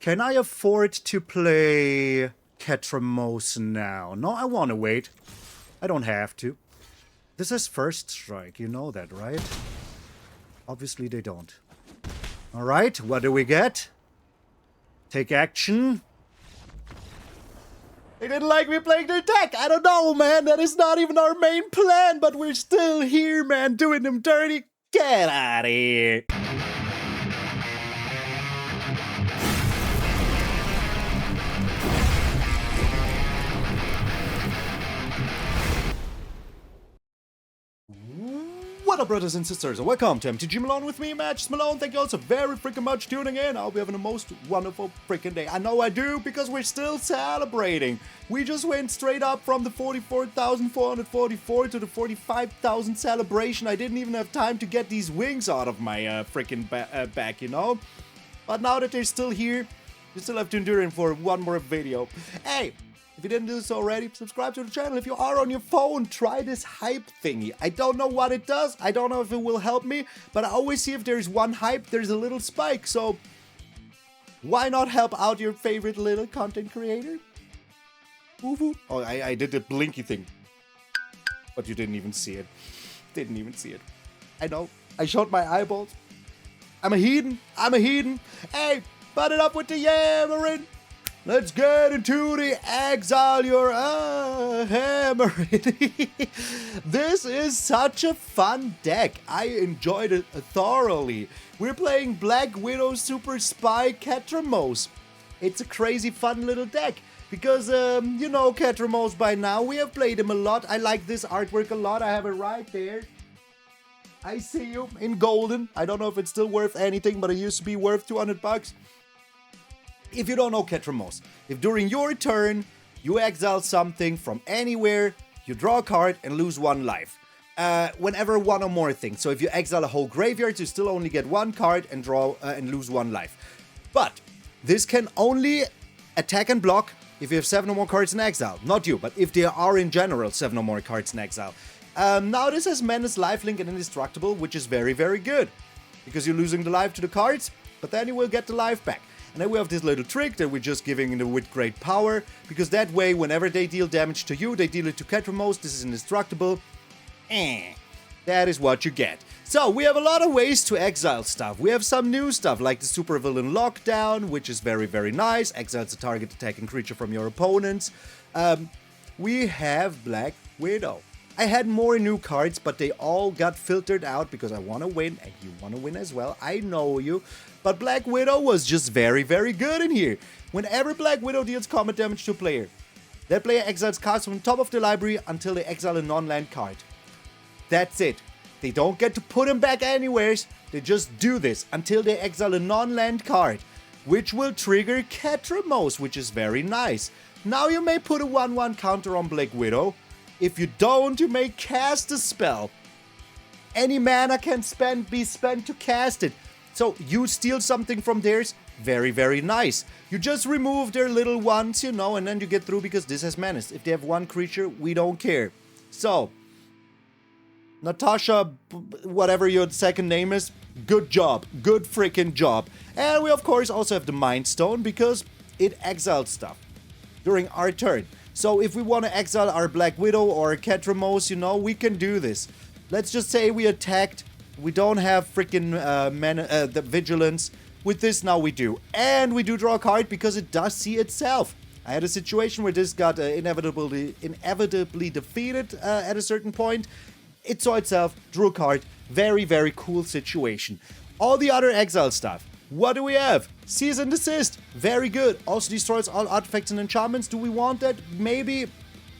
Can I afford to play Ketramose now? No, I want to wait. I don't have to. This is first strike, you know that, right? Obviously they don't. Alright, what do we get? Take action. They didn't like me playing their deck. I don't know, man. That is not even our main plan, but we're still here, man, doing them dirty. Get out of here. What up, brothers and sisters, and welcome to MTG Malone with me, MTG Malone. Thank you all so very freaking much for tuning in. I hope you're having the most wonderful freaking day. I know I do, because we're still celebrating. We just went straight up from the 44,444 to the 45,000 celebration. I didn't even have time to get these wings out of my freaking back, you know? But now that they're still here, you still have to endure it for one more video. Hey! If you didn't do so already, subscribe to the channel. If you are on your phone, try this hype thingy. I don't know what it does. I don't know if it will help me, but I always see if there's one hype, there's a little spike. So why not help out your favorite little content creator? Woo-woo. Oh, I did the blinky thing, but you didn't even see it. Didn't even see it. I know. I showed my eyeballs. I'm a heathen. I'm a heathen. Hey, butt it up with the yammering. Let's get into the EXILE your hammer. This is such a fun deck. I enjoyed it thoroughly. We're playing Black Widow Super Spy Ketramose. It's a crazy fun little deck. Because, you know Ketramose by now. We have played him a lot. I like this artwork a lot. I have it right there. I see you in golden. I don't know if it's still worth anything, but it used to be worth 200 bucks. If you don't know Ketramose, if during your turn you exile something from anywhere, you draw a card and lose one life. Whenever one or more things. So if you exile a whole graveyard, you still only get one card and draw and lose one life. But this can only attack and block if you have 7 or more cards in exile. Not you, but if there are in general 7 or more cards in exile. Now this has Menace, Lifelink, and Indestructible, which is very, very good. Because you're losing the life to the cards, but then you will get the life back. And then we have this little trick that we're just giving them with great power, because that way, whenever they deal damage to you, they deal it to Ketramose. This is indestructible. That is what you get. So, we have a lot of ways to exile stuff. We have some new stuff, like the Supervillain Lockdown, which is very, very nice. Exiles a target attacking creature from your opponents. We have Black Widow. I had more new cards, but they all got filtered out because I want to win, and you want to win as well. I know you. But Black Widow was just very, very good in here. Whenever Black Widow deals combat damage to a player, that player exiles cards from the top of the library until they exile a non-land card. That's it. They don't get to put them back anywhere. They just do this until they exile a non-land card, which will trigger Ketramose, which is very nice. Now you may put a 1/1 counter on Black Widow. If you don't, you may cast a spell. Any mana can be spent to cast it. So you steal something from theirs, very, very nice. You just remove their little ones, you know, and then you get through because this has menace. If they have one creature, we don't care. So, Natasha, whatever your second name is, good job. Good freaking job. And we, of course, also have the Mind Stone because it exiles stuff during our turn. So if we want to exile our Black Widow or Ketramose, you know, we can do this. Let's just say we attacked. We don't have freaking the Vigilance. With this now we do. And we do draw a card because it does see itself. I had a situation where this got inevitably defeated at a certain point. It saw itself, drew a card. Very, very cool situation. All the other exile stuff. What do we have? Cease and Desist. Very good. Also destroys all artifacts and enchantments. Do we want that? Maybe.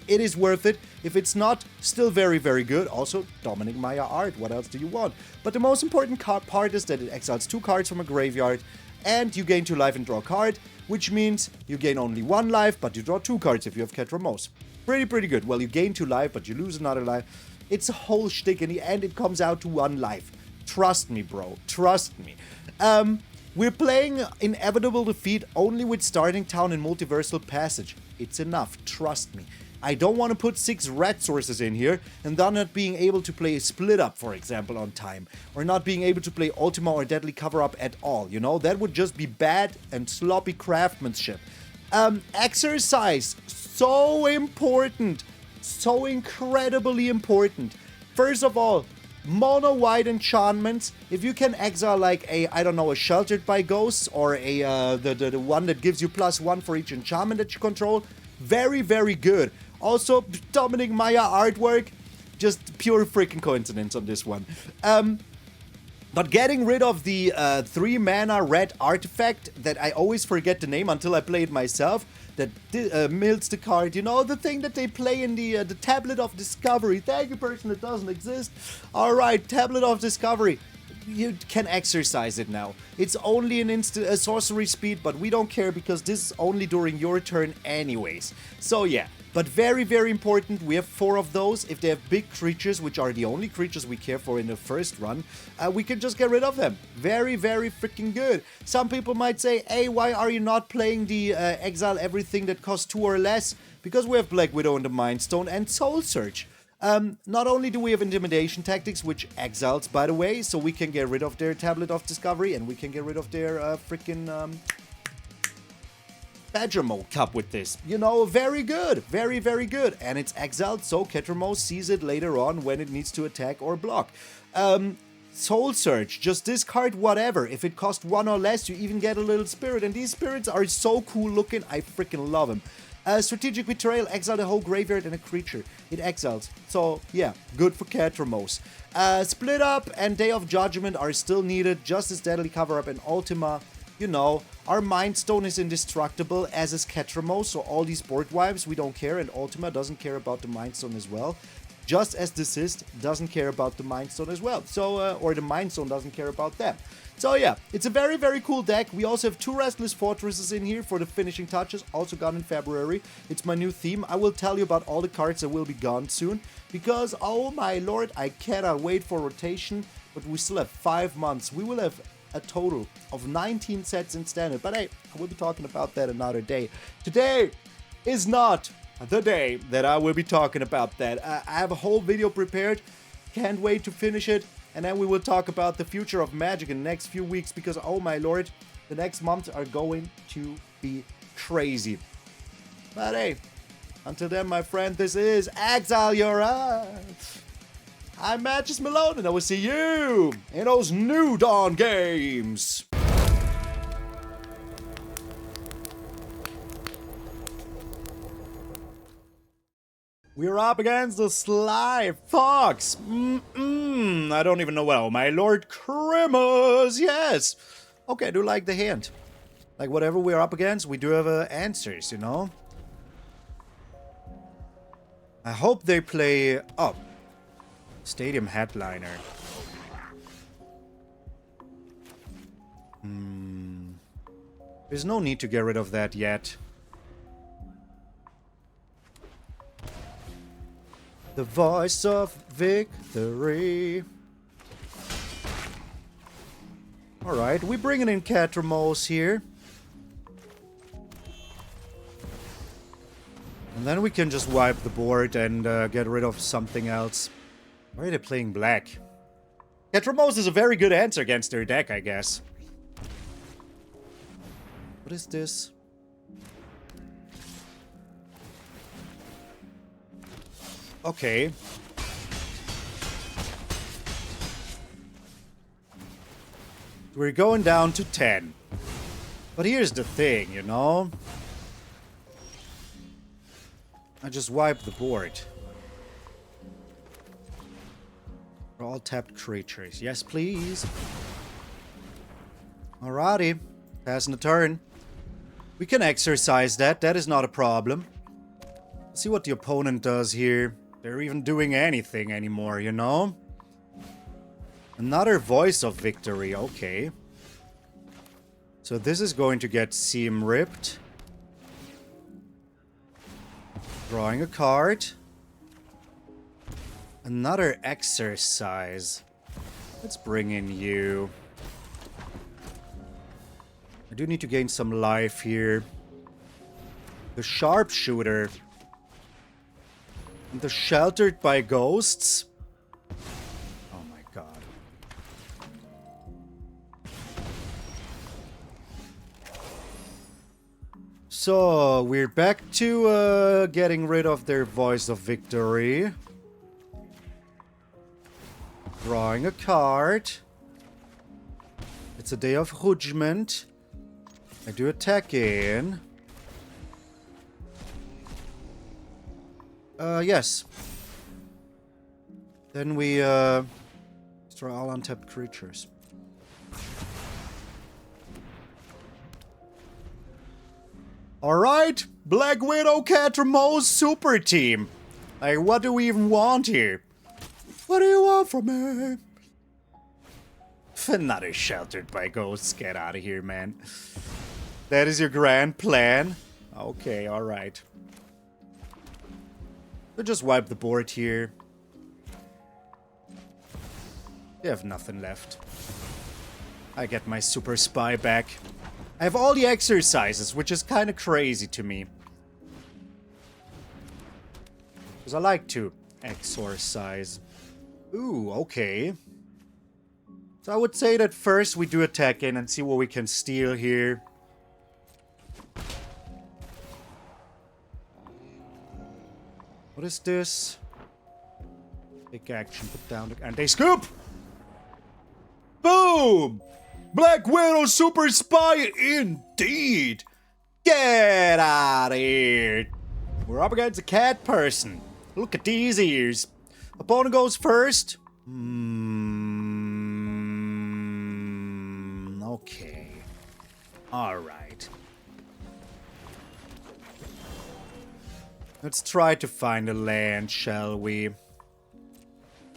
It is worth it. If it's not, still very, very good. Also, Dominic Maya art. What else do you want? But the most important part is that it exiles 2 cards from a graveyard, and you gain 2 life and draw a card, which means you gain only 1 life, but you draw 2 cards if you have Ketramose. Pretty good. Well, you gain 2 life, but you lose another life. It's a whole shtick. In the end, it comes out to 1 life. Trust me, bro. Trust me. We're playing Inevitable Defeat only with Starting Town and Multiversal Passage. It's enough. Trust me. I don't want to put 6 red sources in here and then not being able to play a split up, for example, on time. Or not being able to play Ultima or Deadly Cover Up at all, you know? That would just be bad and sloppy craftsmanship. Exorcise, so important. So incredibly important. First of all, mono white enchantments. If you can exile like a, I don't know, a Sheltered by Ghosts or a the one that gives you +1 for each enchantment that you control, very, very good. Also, Dominic Maya artwork, just pure freaking coincidence on this one. But getting rid of the 3 mana red artifact that I always forget the name until I play it myself, that mills the card, you know, the thing that they play in the Tablet of Discovery. Thank you, person that doesn't exist. Alright, Tablet of Discovery. You can exercise it now. It's only an instant sorcery speed, but we don't care because this is only during your turn anyways. So yeah, but very, very important. We have 4 of those. If they have big creatures, which are the only creatures we care for in the first run, we can just get rid of them. Very, very freaking good. Some people might say, hey, why are you not playing the Exile everything that costs 2 or less? Because we have Black Widow and the Mind Stone and Soul Search. Not only do we have Intimidation Tactics, which exiles, by the way, so we can get rid of their Tablet of Discovery, and we can get rid of their freaking Badger Mode Cup with this. You know, very good. Very, very good. And it's exiled, so Ketramose sees it later on when it needs to attack or block. Soul Search, just discard whatever. If it costs 1 or less, you even get a little spirit, and these spirits are so cool looking, I freaking love them. Strategic Betrayal, exile the whole graveyard and a creature. It exiles. So, yeah, good for Ketramose. Split Up and Day of Judgment are still needed, just as Deadly Cover Up and Ultima. You know, our Mind Stone is indestructible, as is Ketramose, so all these board wipes, we don't care, and Ultima doesn't care about the Mind Stone as well. Just as Desist doesn't care about the Mind Stone as well. So, or the Mind Stone doesn't care about them. So yeah, it's a very, very cool deck. We also have 2 Restless Fortresses in here for the finishing touches, also gone in February. It's my new theme. I will tell you about all the cards that will be gone soon, because, oh my lord, I cannot wait for rotation, but we still have 5 months. We will have a total of 19 sets in Standard, but hey, I will be talking about that another day. Today is not the day that I will be talking about that. I have a whole video prepared, can't wait to finish it. And then we will talk about the future of Magic in the next few weeks because, oh my lord, the next months are going to be crazy. But hey, until then, my friend, this is Exile Your Eyes. I'm MTG Malone, and I will see you in those New Dawn games. We're up against the Sly Fox. I don't even know well. My Lord Grimmers, yes. Okay, I do like the hint. Like, whatever we're up against, we do have answers, you know? I hope they play... Oh. Stadium Headliner. There's no need to get rid of that yet. The voice of victory. Alright, we're bringing in Ketramose here. And then we can just wipe the board and get rid of something else. Why are they playing black? Ketramose is a very good answer against their deck, I guess. What is this? Okay. We're going down to 10. But here's the thing, you know? I just wiped the board. For all tapped creatures. Yes, please. Alrighty. Passing the turn. We can exercise that. That is not a problem. Let's see what the opponent does here. They're even doing anything anymore, you know? Another Voice of Victory, okay. So this is going to get seam ripped. Drawing a card. Another Exorcise. Let's bring in you. I do need to gain some life here. The Sharpshooter. They're sheltered by ghosts. Oh my god. So, we're back to getting rid of their voice of victory. Drawing a card. It's a day of judgment. I do attack in. Yes. Then we, destroy all untapped creatures. Alright, Black Widow Ketramose super team. Like, what do we even want here? What do you want from me? Another sheltered by ghosts. Get out of here, man. That is your grand plan? Okay, alright. We'll just wipe the board here. They have nothing left. I get my super spy back. I have all the exercises, which is kind of crazy to me. Because I like to exorcise. Ooh, okay. So I would say that first we do attack in and see what we can steal here. What is this? Take action, put down the... And they scoop! Boom! Black Widow Super Spy indeed! Get out of here! We're up against a cat person. Look at these ears. Opponent goes first. Okay. Alright. Let's try to find a land, shall we?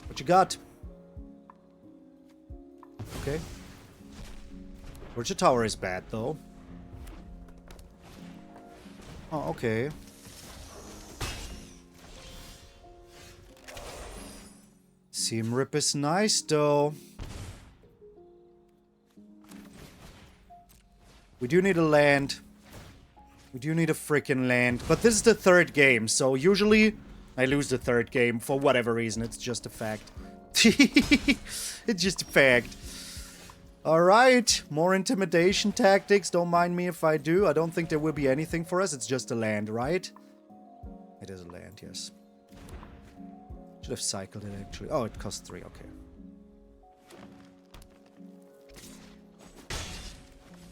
What you got? Okay. Torture Tower is bad, though. Oh, okay. Seam Rip is nice, though. We do need a land. We do need a freaking land. But this is the third game, so usually I lose the third game for whatever reason. It's just a fact. It's just a fact. Alright, more Intimidation Tactics. Don't mind me if I do. I don't think there will be anything for us. It's just a land, right? It is a land, yes. Should have cycled it, actually. Oh, it costs 3, okay. How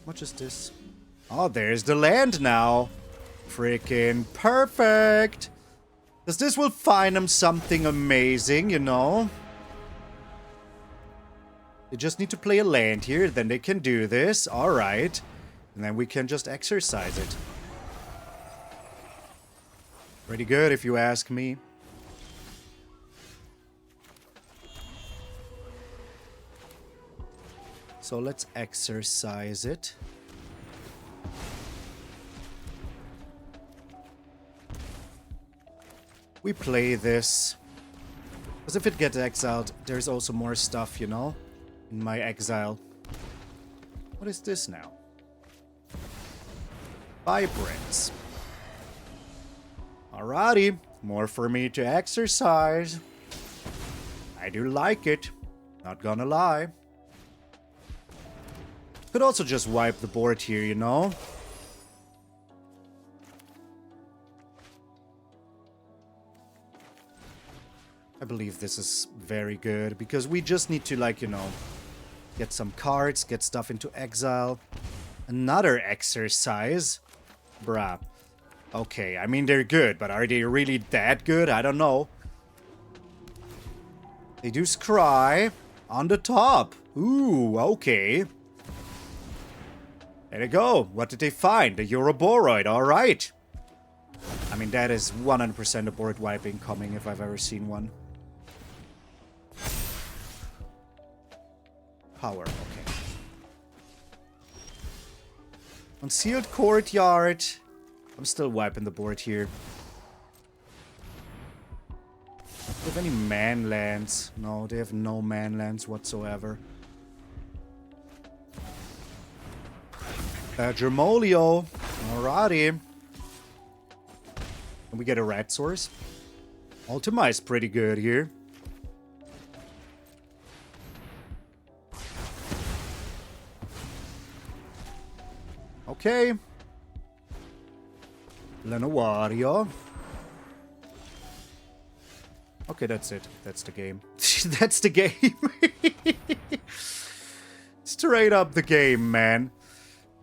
much is this? Oh, there's the land now. Freaking perfect. Because this will find them something amazing, you know? They just need to play a land here, then they can do this. Alright. And then we can just exercise it. Pretty good, if you ask me. So let's exercise it. We play this. Because if it gets exiled, there's also more stuff, you know? In my exile. What is this now? Vibrance. Alrighty. More for me to exercise. I do like it. Not gonna lie. Could also just wipe the board here, you know? I believe this is very good, because we just need to, like, you know, get some cards, get stuff into exile. Another exercise? Bruh. Okay, I mean, they're good, but are they really that good? I don't know. They do scry on the top. Ooh, okay. There you go. What did they find? The Euroboroid, alright. I mean, that is 100% a board wiping coming if I've ever seen one. Power, okay. Concealed Courtyard. I'm still wiping the board here. Do they have any man lands? No, they have no man lands whatsoever. Germolio. Alrighty. Can we get a red source? Ultima is pretty good here. Okay. Lenowario. Okay, that's it. That's the game. That's the game. Straight up the game, man.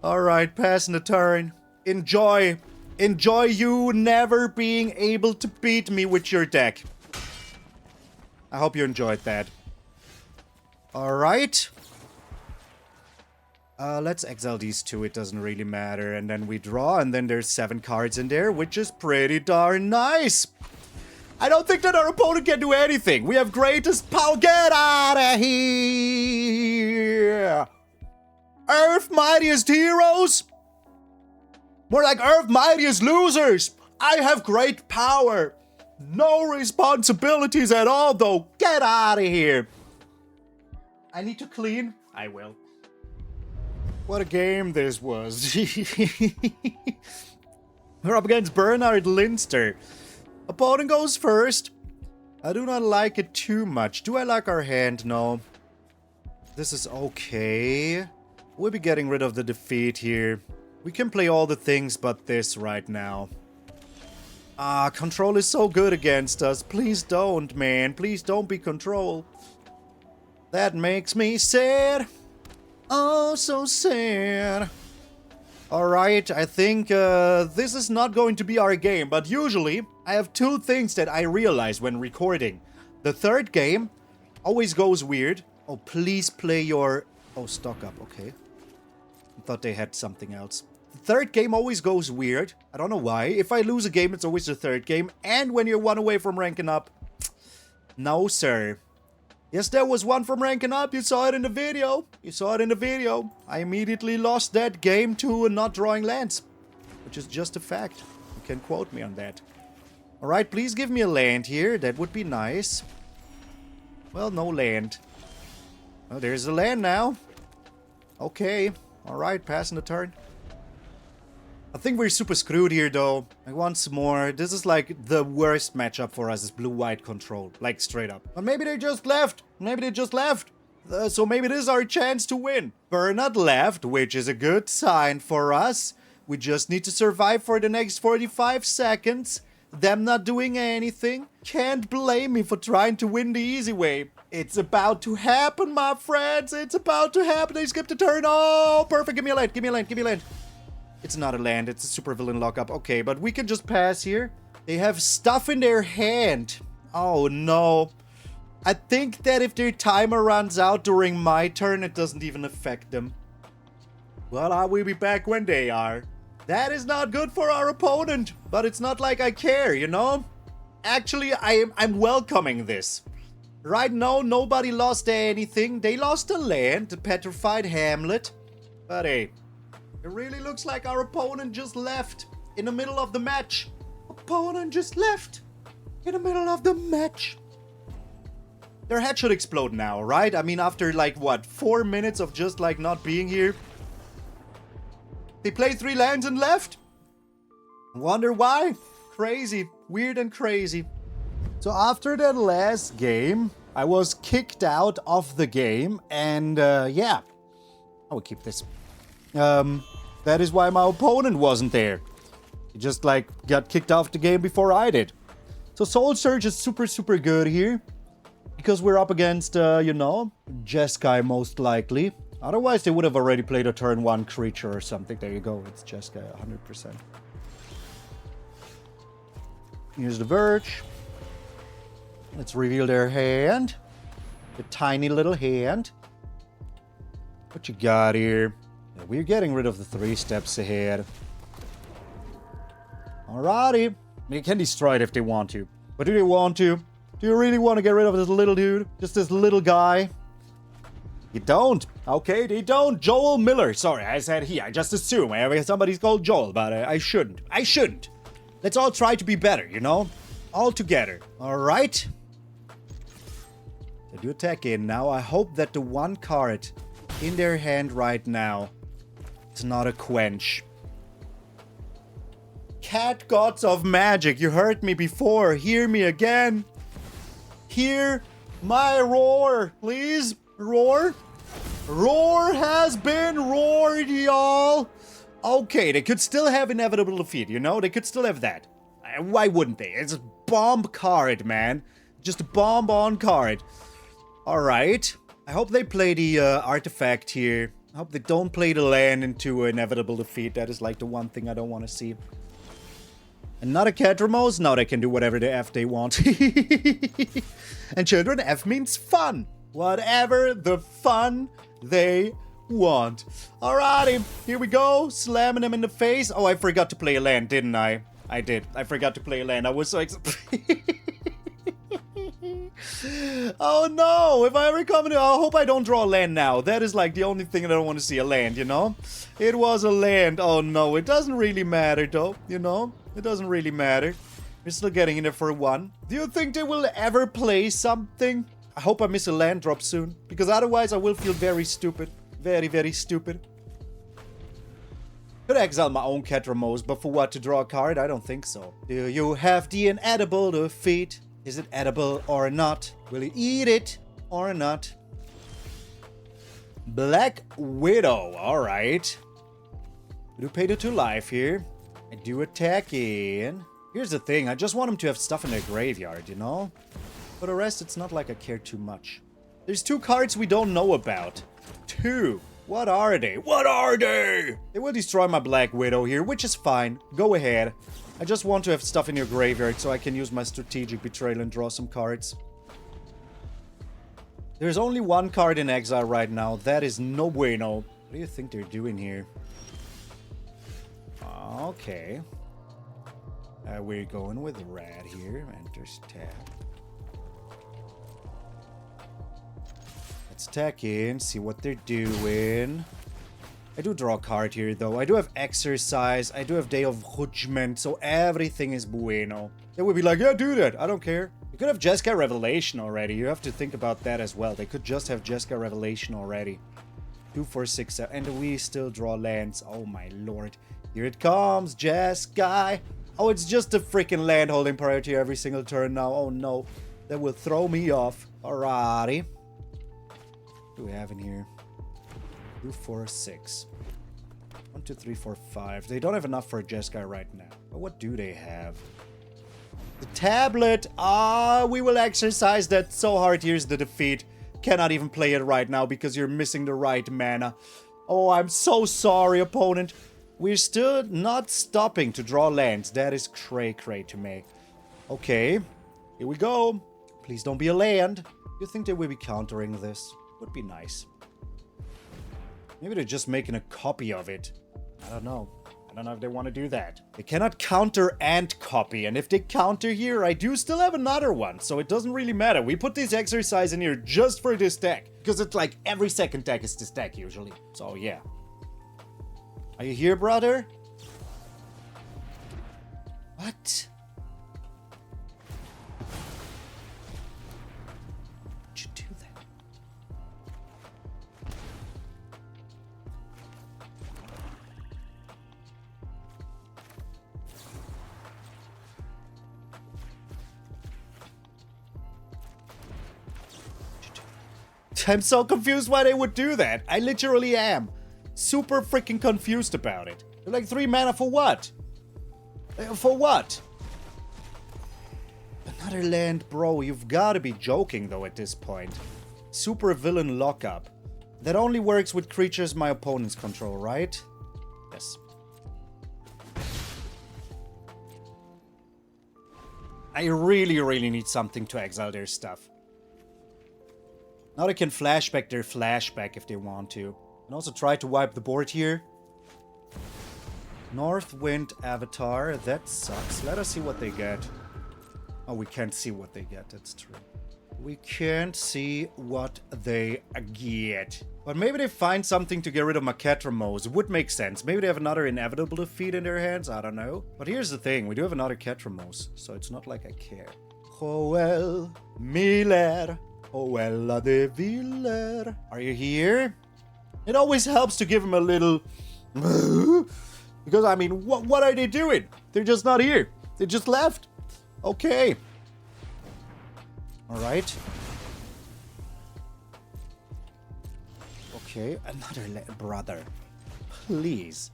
Alright, passing the turn. Enjoy. Enjoy you never being able to beat me with your deck. I hope you enjoyed that. Alright. Let's exile these two. It doesn't really matter. And then we draw, and then there's 7 cards in there, which is pretty darn nice. I don't think that our opponent can do anything. We have greatest power. Get out of here. Earth mightiest heroes. More like Earth mightiest losers. I have great power. No responsibilities at all, though. Get out of here. I need to clean. I will. What a game this was. We're up against Bernard Linster. Opponent goes first. I do not like it too much. Do I like our hand? No. This is okay. We'll be getting rid of the defeat here. We can play all the things but this right now. Control is so good against us. Please don't, man. Please don't be Control. That makes me sad. Oh, so sad. Alright, I think this is not going to be our game, but usually I have 2 things that I realize when recording. The third game always goes weird. Oh, please play your... Oh, stock up, okay. I thought they had something else. The third game always goes weird. I don't know why. If I lose a game, it's always the third game. And when you're 1 away from ranking up. No, sir. Yes, there was 1 from ranking up. You saw it in the video. You saw it in the video. I immediately lost that game to not drawing lands. Which is just a fact. You can quote me on that. Alright, please give me a land here. That would be nice. Well, no land. Oh, there's a land now. Okay. Alright, passing the turn. I think we're super screwed here, though. Like, once more, this is like the worst matchup for us is blue-white control. Like, straight up. But maybe they just left. Maybe they just left. So maybe this is our chance to win. Bernard left, which is a good sign for us. We just need to survive for the next 45 seconds. Them not doing anything. Can't blame me for trying to win the easy way. It's about to happen, my friends. It's about to happen. They skipped a turn. Oh, perfect. Give me a land. Give me a land. Give me a land. It's not a land, it's a super villain lockup. Okay, but we can just pass here. They have stuff in their hand. Oh no. I think that if their timer runs out during my turn, it doesn't even affect them. Well, I will be back when they are. That is not good for our opponent, but it's not like I care, you know? Actually, I'm welcoming this. Right now, nobody lost anything. They lost a land, the petrified hamlet. But hey. It really looks like our opponent just left in the middle of the match. Opponent just left in the middle of the match. Their head should explode now, right? I mean, after like, what, 4 minutes of just like not being here? They played 3 lands and left? Wonder why? Crazy. Weird and crazy. So after that last game, I was kicked out of the game. And yeah, I will keep this. That is why my opponent wasn't there. He just, like, got kicked off the game before I did. So Soul Surge is super, super good here. Because we're up against, you know, Jeskai most likely. Otherwise, they would have already played a turn 1 creature or something. There you go. It's Jeskai 100%. Here's the Verge. Let's reveal their hand. The tiny little hand. What you got here? Yeah, we're getting rid of the 3 steps ahead. Alrighty. They can destroy it if they want to. But do they want to? Do you really want to get rid of this little dude? Just this little guy? You don't. Okay, they don't. Joel Miller. Sorry, I said he. I just assume somebody's called Joel, but I shouldn't. I shouldn't. Let's all try to be better, you know? All together. Alright. They do attack in now. I hope that the 1 card in their hand right now is not a quench. cat gods of magic. You heard me before. Hear me again. Hear my roar, please. Roar. Roar has been roared, y'all. Okay, they could still have inevitable defeat, you know? They could still have that. Why wouldn't they? It's a bomb card, man. Just a bomb on card. Alright. I hope they play the artifact here. I hope they don't play the land into inevitable defeat. That is like the one thing I don't want to see. And not a Ketramose? No, they can do whatever the F they want. And children, F means fun. Whatever the fun they want. Alrighty, here we go. Slamming them in the face. Oh, I forgot to play a land, didn't I? I did. I forgot to play a land. I was so excited. Oh no, if I ever come in, I hope I don't draw a land now. That is like the only thing that I don't want to see, a land, you know? It was a land. Oh no, it doesn't really matter though, you know? It doesn't really matter. We're still getting in there for one. Do you think they will ever play something? I hope I miss a land drop soon, because otherwise I will feel very stupid. Very, very stupid. Could exile my own Ketramose, but for what, to draw a card? I don't think so. Do you have the inedible defeat? Is it edible or not? Will you eat it or not? Black Widow, alright. I do pay the 2 life here. I do attack in. Here's the thing, I just want them to have stuff in their graveyard, you know? For the rest, it's not like I care too much. There's 2 cards we don't know about. 2. What are they? What are they? They will destroy my Black Widow here, which is fine. Go ahead. I just want to have stuff in your graveyard so I can use my Strategic Betrayal and draw some cards. There's only 1 card in exile right now. That is no bueno. What do you think they're doing here? Okay. We're going with red here. Enters tab. Let's attack in, see what they're doing. I do draw a card here, though. I do have Exorcise. I do have Day of Judgment, so everything is bueno. They would be like, yeah, do that. I don't care. You could have Jeskai Revelation already. You have to think about that as well. They could just have Jeskai Revelation already. 2, 4, 6, 7. And we still draw lands. Oh, my lord. Here it comes, Jeskai. Oh, it's just a freaking land holding priority every single turn now. Oh, no. That will throw me off. Alrighty. What do we have in here? 2, 4, 6. 1, 2, 3, 4, 5. They don't have enough for a Jeskai right now. But what do they have? The tablet. Ah, we will exercise that so hard. Here's the defeat. Cannot even play it right now because you're missing the right mana. Oh, I'm so sorry, opponent. We're still not stopping to draw lands. That is cray-cray to me. Okay, here we go. Please don't be a land. You think they will be countering this? Would be nice. Maybe they're just making a copy of it. I don't know. I don't know if they want to do that. They cannot counter and copy. And if they counter here, I do still have another one. So it doesn't really matter. We put this exercise in here just for this deck. Because it's like every second deck is this deck usually. So yeah. Are you here, brother? What? Why'd you do that? I'm so confused why they would do that. I literally am. Super freaking confused about it. They're like 3 mana for what? For what? Another land, bro. You've got to be joking though at this point. Super villain lockup. That only works with creatures my opponents control, right? Yes. I really need something to exile their stuff. Now they can flashback their flashback if they want to. And also try to wipe the board here. Northwind Avatar, that sucks. Let us see what they get. Oh, we can't see what they get, that's true. We can't see what they get. But maybe they find something to get rid of my Ketramose. It would make sense. Maybe they have another inevitable defeat in their hands, I don't know. But here's the thing, we do have another Ketramose, so it's not like I care. Joel Miller. Joella de Viller. Are you here? It always helps to give him a little Because, I mean, what are they doing? They're just not here. They just left. Okay. Alright. Okay, another brother. Please.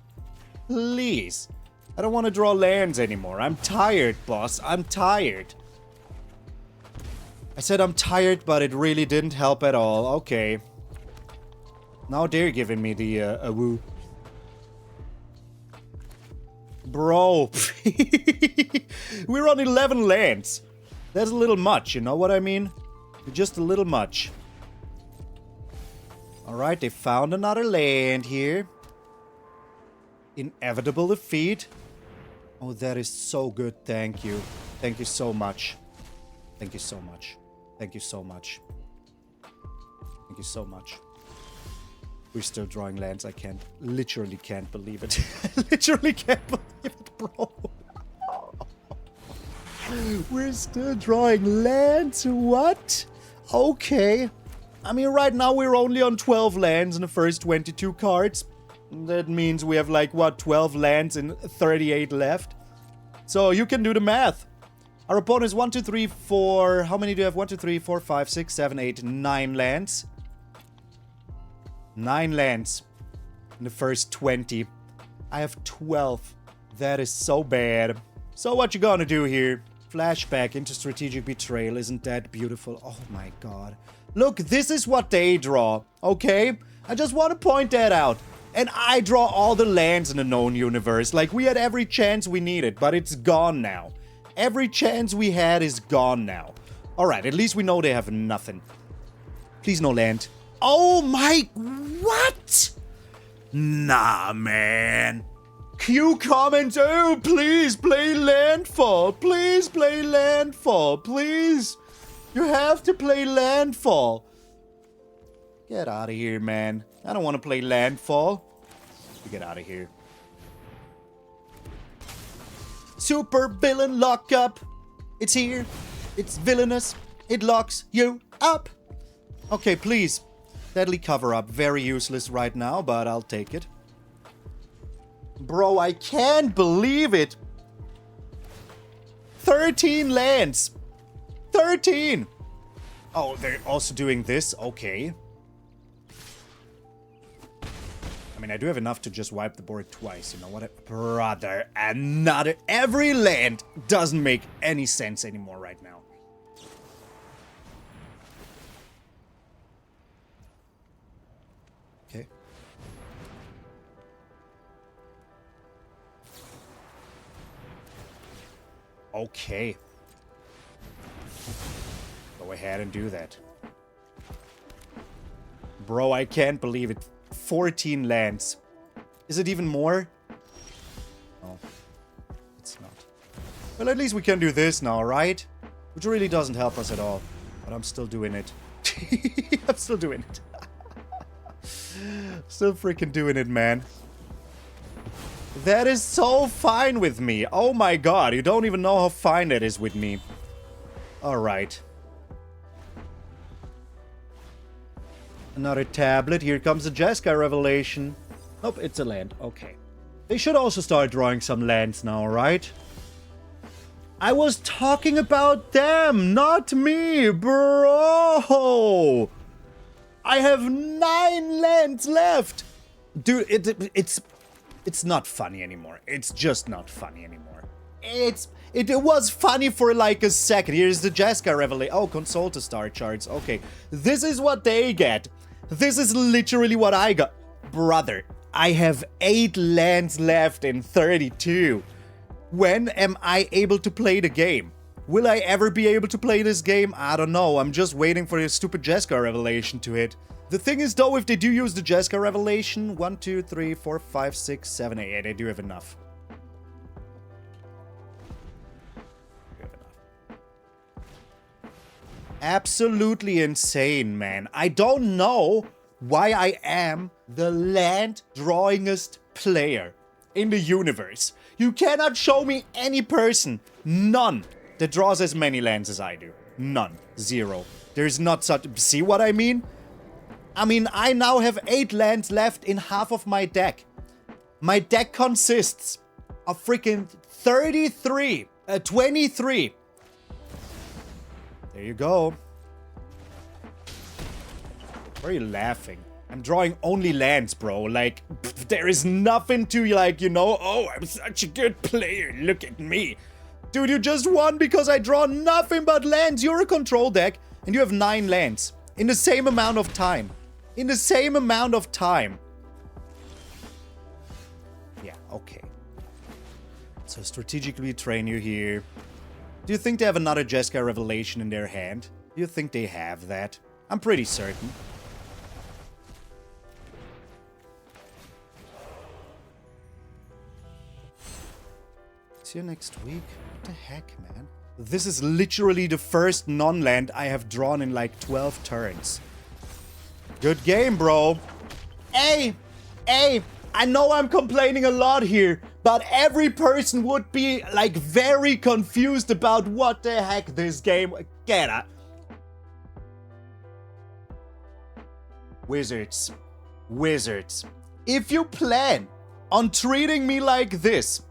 Please. I don't want to draw lands anymore. I'm tired, boss. I'm tired. I said I'm tired, but it really didn't help at all. Okay. Now they're giving me the a woo. Bro. We're on 11 lands. That's a little much, you know what I mean? Just a little much. Alright, they found another land here. Inevitable defeat. Oh, that is so good. Thank you. Thank you so much. Thank you so much. Thank you so much. Thank you so much. We're still drawing lands. I literally can't believe it. I literally can't believe it, bro. We're still drawing lands? What? Okay. I mean, right now we're only on 12 lands in the first 22 cards. That means we have like, what, 12 lands and 38 left? So you can do the math. Our opponent is 1, 2, 3, 4... How many do you have? 1, 2, 3, 4, 5, 6, 7, 8, 9 lands. 9 lands in the first 20. I have 12. That is so bad. So what you gonna do here? Flashback into Strategic Betrayal. Isn't that beautiful? Oh my god. Look, this is what they draw, okay? I just want to point that out. And I draw all the lands in the known universe. Like, we had every chance we needed, but it's gone now. Every chance we had is gone now. Alright, at least we know they have nothing. Please no land. Oh my... What? Nah, man. Q comments, oh, please play Landfall. Please play Landfall. Please. You have to play Landfall. Get out of here, man. I don't want to play Landfall. Get out of here. Super villain lockup. It's here. It's villainous. It locks you up. Okay, please. Deadly cover-up. Very useless right now, but I'll take it. Bro, I can't believe it. 13 lands. 13. Oh, they're also doing this? Okay. I mean, I do have enough to just wipe the board twice. You know what? Brother, another... Every land doesn't make any sense anymore right now. Okay. Okay. Go ahead and do that. Bro, I can't believe it. 14 lands. Is it even more? No. It's not. Well, at least we can do this now, right? Which really doesn't help us at all. But I'm still doing it. I'm still doing it. Still freaking doing it, man. That is so fine with me. Oh my god, you don't even know how fine that is with me. Alright. Another tablet. Here comes the Jeskai revelation. Nope, it's a land. Okay. They should also start drawing some lands now, right? I was talking about them, not me, bro! I have 9 lands left! Dude, it's not funny anymore. It's just not funny anymore. It was funny for like a second. Here's the Jeskai revelation. Oh, console to star charts. Okay. This is what they get. This is literally what I got. Brother, I have 8 lands left in 32. When am I able to play the game? Will I ever be able to play this game? I don't know. I'm just waiting for this stupid Jeskai revelation to hit. The thing is, though, if they do use the Jeskai revelation, 1, 2, 3, 4, 5, 6, 7, 8. Yeah, they do have enough. Absolutely insane, man. I don't know why I am the land drawingest player in the universe. You cannot show me any person, none, that draws as many lands as I do. None. 0. There's not such... See what I mean? I mean, I now have 8 lands left in half of my deck. My deck consists of freaking 23. There you go. Why are you laughing? I'm drawing only lands, bro. Like, there is nothing to, like, you know, oh, I'm such a good player. Look at me. Dude, you just won because I draw nothing but lands. You're a control deck, and you have 9 lands. In the same amount of time. In the same amount of time. Yeah, okay. So, strategically train you here. Do you think they have another Jeskai Revelation in their hand? Do you think they have that? I'm pretty certain. See you next week. What the heck, man? This is literally the first non-land I have drawn in like 12 turns. Good game, bro. Hey, I know I'm complaining a lot here, but every person would be like very confused about what the heck this game... Get it. Wizards. If you plan on treating me like this,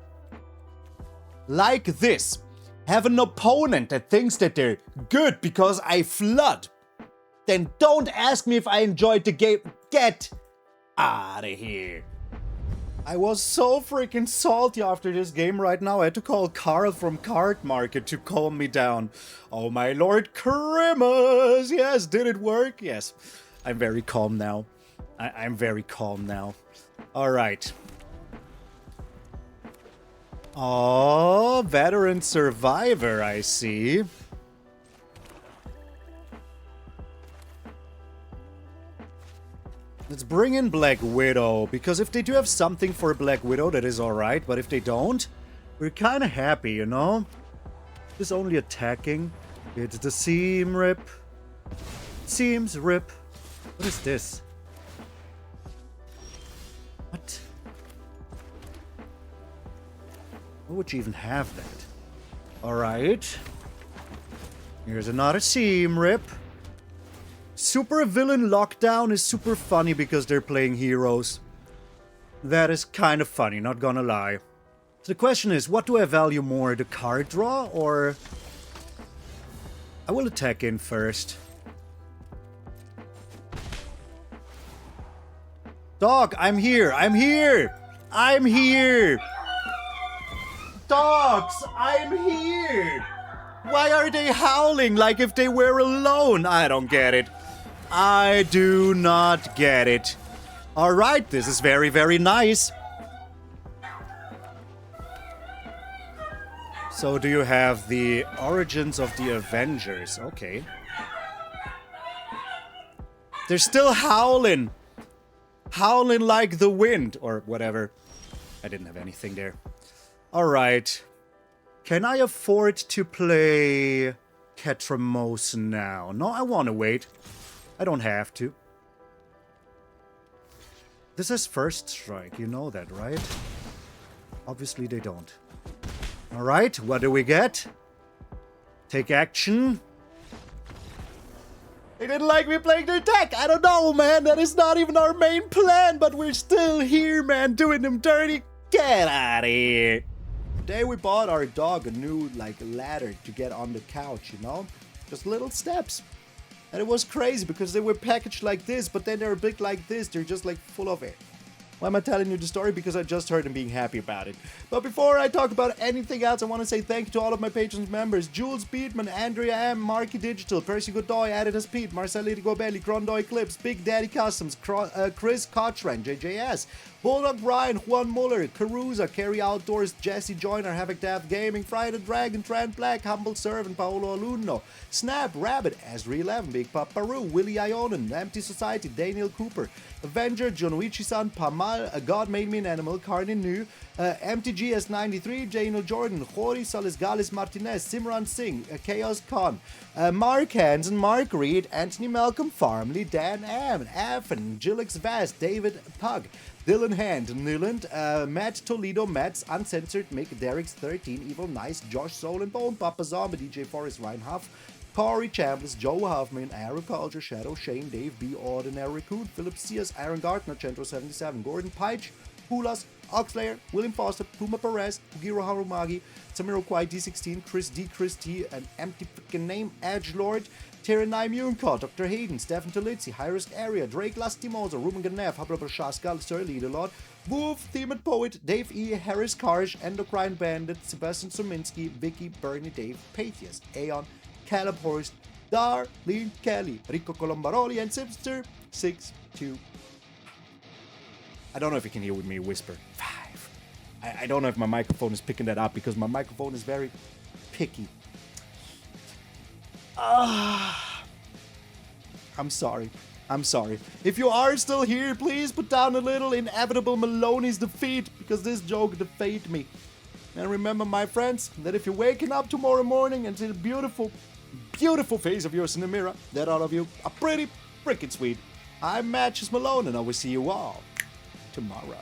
have an opponent that thinks that they're good because I flood, then don't ask me if I enjoyed the game. Get out of here. I was so freaking salty after this game right now. I had to call Carl from Card Market to calm me down. Oh my lord, Christmas. Yes, did it work? Yes. I'm very calm now. I'm very calm now. All right. Oh, veteran survivor, I see. Let's bring in Black Widow, because if they do have something for Black Widow, that is alright, but if they don't, we're kind of happy, you know? Just only attacking. It's the seam rip. Seams rip. What is this? What? Why would you even have that? Alright. Here's another seam rip. Super villain lockdown is super funny because they're playing heroes. That is kind of funny, not gonna lie. So the question is, what do I value more? The card draw or... I will attack in first. Dog, I'm here! Dogs, I'm here! Why are they howling like if they were alone? I don't get it. I do not get it. Alright, this is very, very nice. So do you have the Origins of the Avengers? Okay. They're still howling. Howling like the wind, or whatever. I didn't have anything there. Alright. Can I afford to play Ketramose now? No, I want to wait. I don't have to. This is first strike, you know that, right? Obviously they don't. Alright, what do we get? Take action. They didn't like me playing their deck. I don't know, man. That is not even our main plan, but we're still here, man, doing them dirty. Get out of here. Today we bought our dog a new, like, ladder to get on the couch, you know? Just little steps. And it was crazy because they were packaged like this, but then they're big like this. They're just, like, full of air. Why am I telling you the story? Because I just heard him being happy about it. But before I talk about anything else, I want to say thank you to all of my patrons members. Jules Beatman, Andrea M, Marky Digital, Percy Godoy, Adidas Pete, Marcelito Gobelli, Grondoy Clips, Big Daddy Customs, Chris Cochran, JJS, Bulldog Brian, Juan Muller, Caruza, Kerry Outdoors, Jesse Joyner, Havoc Daft Gaming, Friday the Dragon, Trent Black, Humble Servant, Paolo Aluno, Snap, Rabbit, Ezra11, Big Paparu, Willie Ionen, Empty Society, Daniel Cooper, Avenger, Jonuichi-san, Pamal, God Made Me an Animal, Carnin Nu, MTG S93, Jano Jordan, Jori Solis Galis Martinez, Simran Singh, Chaos Khan, Mark Hansen, Mark Reed, Anthony Malcolm Farmley, Dan M, Affen, Gillix Vast, David Pug, Dylan Hand, Niland, Matt Toledo, Matt's Uncensored, Mick, Derek's 13, Evil Nice, Josh Soul and Bone, Papa Zombie, DJ Forrest Reinhoff, Corey Chambliss, Joe Huffman, Agriculture, Shadow, Shane, Dave B, Ordinary Raccoon, Philip Sears, Aaron Gardner, Centro 77, Gordon Peich, Hulas, Oxlayer, William Foster, Puma Perez, Fugiro Harumagi, Samiroquai D16, Chris D, Chris T, an empty freaking name, Edgelord, Tyranny Munecott, Dr. Hayden, Stefan Tolizzi, High Risk Area, Drake Lastimosa, Ruben Ganev, Habla Bashascal, Sir Leader Lord, Wolf, Themed Poet, Dave E, Harris Karsh, Endocrine Bandit, Sebastian Sominski, Vicky, Bernie, Dave, Patheus, Aeon, Caleb Horst, Darlene Kelly, Rico Colombaroli, and Sipster 6-2. I don't know if you can hear with me whisper. 5. I don't know if my microphone is picking that up because my microphone is very picky. I'm sorry. I'm sorry. If you are still here, please put down a little inevitable Maloney's defeat because this joke defeated me. And remember, my friends, that if you're waking up tomorrow morning and see the beautiful, beautiful face of yours in the mirror, that all of you are pretty freaking sweet. I'm MtgA Malone and I will see you all tomorrow.